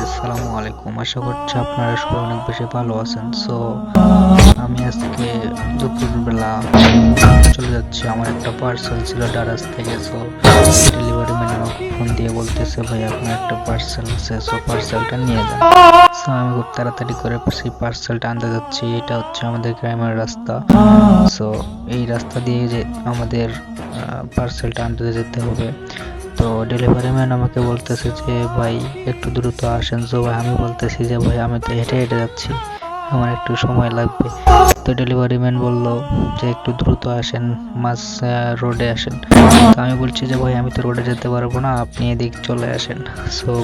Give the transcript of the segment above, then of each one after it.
আসসালামু আলাইকুম। আশা করছি আপনারা সবাই অনেক বেশি ভালো আছেন। আমি আজকে দুপুরবেলা চলে যাচ্ছি। আমার একটা পার্সেল ছিল ডারাজ থেকে। ডেলিভারি ম্যান আমাকে ফোন দিয়ে বলতেছে, ভাই আপনার একটা পার্সেল আছে, পার্সেলটা নিয়ে যান। আমি খুব তাড়াতাড়ি করে সেই পার্সেলটা আনতে যাচ্ছি। এটা হচ্ছে আমাদের গ্রামের রাস্তা। সো এই রাস্তা দিয়ে যে আমাদের পার্সেলটা আনতে যেতে হবে। তো ডেলিভারি ম্যান আমাকে বলতেছে যে ভাই একটু দ্রুত আসেন। ভাই আমি বলতেছি যে ভাই আমি তো হেঁটে হেঁটে যাচ্ছি, আমার একটু সময় লাগবে। তো ডেলিভারি ম্যান বলল যে একটু দ্রুত আসেন, মাঝ রোডে আসেন। তো আমি বলছি যে ভাই আমি তো রোডে যেতে পারবো না, আপনি এদিক চলে আসেন।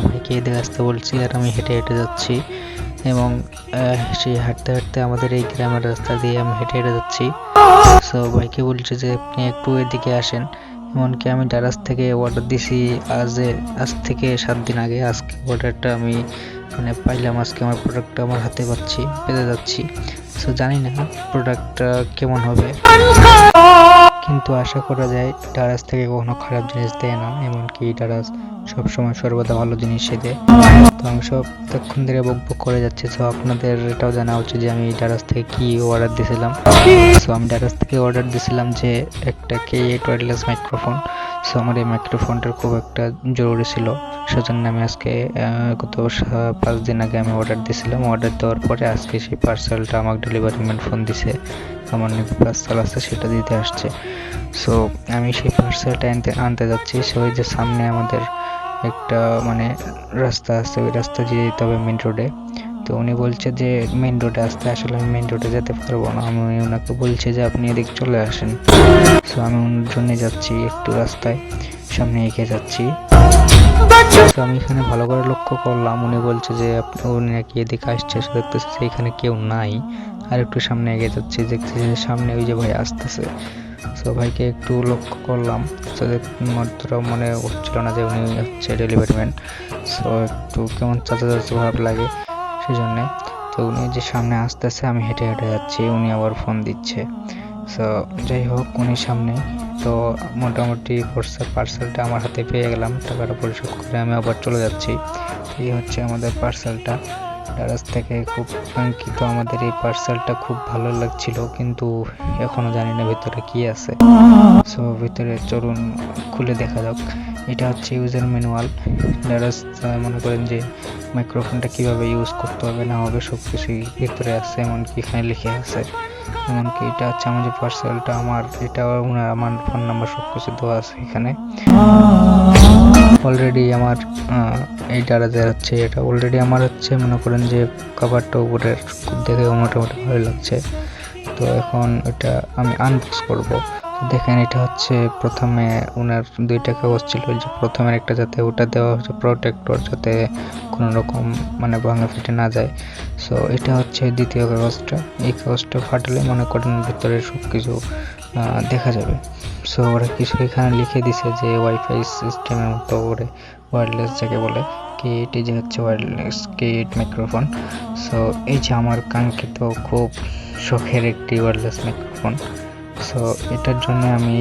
ভাইকে এদিকে আসতে বলছি আর আমি হেঁটে হেঁটে যাচ্ছি। এবং সেই হাঁটতে হাঁটতে আমাদের এই গ্রামের রাস্তা দিয়ে আমি হেঁটে হেঁটে যাচ্ছি। ভাইকে বলছি যে আপনি একটু এদিকে আসেন। এমনকি আমি ডারাজ থেকে অর্ডার দিছি আজ থেকে 7 দিন আগে। আজকে অর্ডারটা আমি পাইলাম, আজকে আমার প্রোডাক্টটা আমার হাতে পেতে যাচ্ছি। জানি না প্রোডাক্টটা কেমন হবে, কিন্তু আশা করা যায় ডারাজ থেকে কখনো খারাপ জিনিস দেয় না। এমনকি ডারাজ সবসময় সর্বদা ভালো জিনিসই দেয়। তো আমি এতক্ষণ ধরে বকবক করে যাচ্ছি। আপনাদের এটাও জানা উচিত যে আমি ডারাজ থেকে কি অর্ডার দিয়েছিলাম। আমি ডারাজ থেকে অর্ডার দিয়েছিলাম যে একটা K8 ওয়্যারলেস মাইক্রোফোন। আমার এই মাইক্রোফোনটার খুব একটা জরুরি ছিল, সেজন্য আমি আজকে গত 5 দিন আগে আমি অর্ডার দিয়েছিলাম। অর্ডার দেওয়ার পরে আজকে সেই পার্সেলটা আমাকে ডেলিভারি ম্যান ফোন দিছে, আমার নাকি পার্সেল আছে সেটা দিতে আসছে। আমি সেই পার্সেলটা আনতে যাচ্ছি। ওই যে সামনে আমাদের একটা রাস্তা আছে, ওই রাস্তা দিয়ে যেতে হবে মেন রোডে। তো উনি বলছে যে মেন রোডে আসতে, আসলে আমি মেন রোডে যেতে পারবো না। আমি ওনাকে বলছি যে আপনি এদিক চলে আসেন। আমি ওনার জন্য যাচ্ছি, একটু রাস্তায় সামনে এগিয়ে যাচ্ছি। আমি এখানে ভালো করে লক্ষ্য করলাম, উনি বলছে যে উনি নাকি এদিকে আসছে। দেখতেছি যে এখানে কেউ নাই। আর একটু সামনে এগিয়ে যাচ্ছি, দেখছি যে সামনে ওই যে ভাই আসতেছে। ভাইকে একটু লক্ষ্য করলাম, মাত্র মনে হচ্ছিল না যে উনি হচ্ছে ডেলিভারি ম্যান। একটু কেমন চাচা চাচা ভাব লাগে সেই জন্যে। তো উনি যে সামনে আসতেছে, আমি হেঁটে হেঁটে যাচ্ছি, উনি আবার ফোন দিচ্ছে। যাই হোক, উনি সামনে। তো মোটামুটি পার্সেলটা আমার হাতে পেয়ে গেলাম। টাকাটা পরিশোধ করে আমি আবার চলে যাচ্ছি। এই হচ্ছে আমাদের পার্সেলটা ডারাজ থেকে। খুব কাঙ্ক্ষিত আমাদের এই পার্সেলটা, খুব ভালো লাগছিল, কিন্তু এখনো জানি না ভিতরে কি আছে। ভিতরে চলুন খুলে দেখা যাক। এটা হচ্ছে ইউজার ম্যানুয়াল। ডারাজ মনে করেন যে মাইক্রোফোনটা কিভাবে ইউজ করতে হবে না হবে সব কিছুই ভিতরে আছে, এমনকি এখানে লিখে আছে। এমনকি এটা হচ্ছে আমার যে পার্সেলটা, এটা আমার ফোন নাম্বার সব কিছু দেওয়া আছে এখানে। অলরেডি আমার এই ডারাজের হচ্ছে এটা অলরেডি আমার হচ্ছে মনে করেন যে কভারটা উপরের দেখে মোটামুটি ভালো লাগছে। তো এখন এটা আমি আনবক্স করব। দেখেন, এটা হচ্ছে প্রথমে ওনার 2টা কাগজ ছিল, যে প্রথমের একটা যাতে ওটা দেওয়া হচ্ছে প্রোটেক্টর, যাতে কোনো রকম ভাঙা ফেটে না যায়। এটা হচ্ছে দ্বিতীয় কাগজটা। এই কাগজটা ফাটালে মনে করেন ভিতরে সব কিছু দেখা যাবে। ওরা কিছু এখানে লিখে দিছে যে ওয়াইফাই সিস্টেমের মতো করে ওয়্যারলেস যাকে বলে, K8 যে হচ্ছে ওয়্যারলেস K8 মাইক্রোফোন। এই যে আমার কাঙ্ক্ষিত খুব শখের একটি ওয়্যারলেস মাইক্রোফোন। এটার জন্য আমি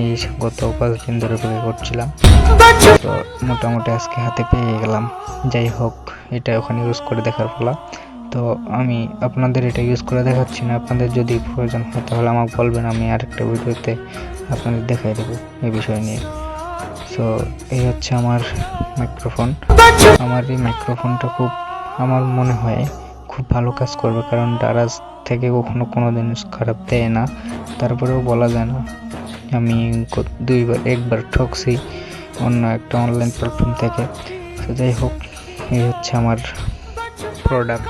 গত 5 দিন ধরে অপেক্ষা করছিলাম। মোটামুটি আজকে হাতে পেয়ে গেলাম। যাই হোক, এটা ওখানে ইউজ করে দেখার ফলা। তো আমি আপনাদের এটা ইউজ করে দেখাচ্ছি না, আপনাদের যদি প্রয়োজন হয় তাহলে আমাকে বলবেন, আমি আরেকটা ভিডিওতে আপনাদের দেখাই দেবো এই বিষয় নিয়ে। এই হচ্ছে আমার মাইক্রোফোন। আমার এই মাইক্রোফোনটা আমার মনে হয় খুব ভালো কাজ করবে, কারণ ডারাজ থেকে কখনো কোনো জিনিস খারাপ দেয় না। তারপরেও বলা যায় না, আমি একবার ঠকছি অন্য একটা অনলাইন প্ল্যাটফর্ম থেকে। যাই হোক, এই হচ্ছে আমার প্রোডাক্ট।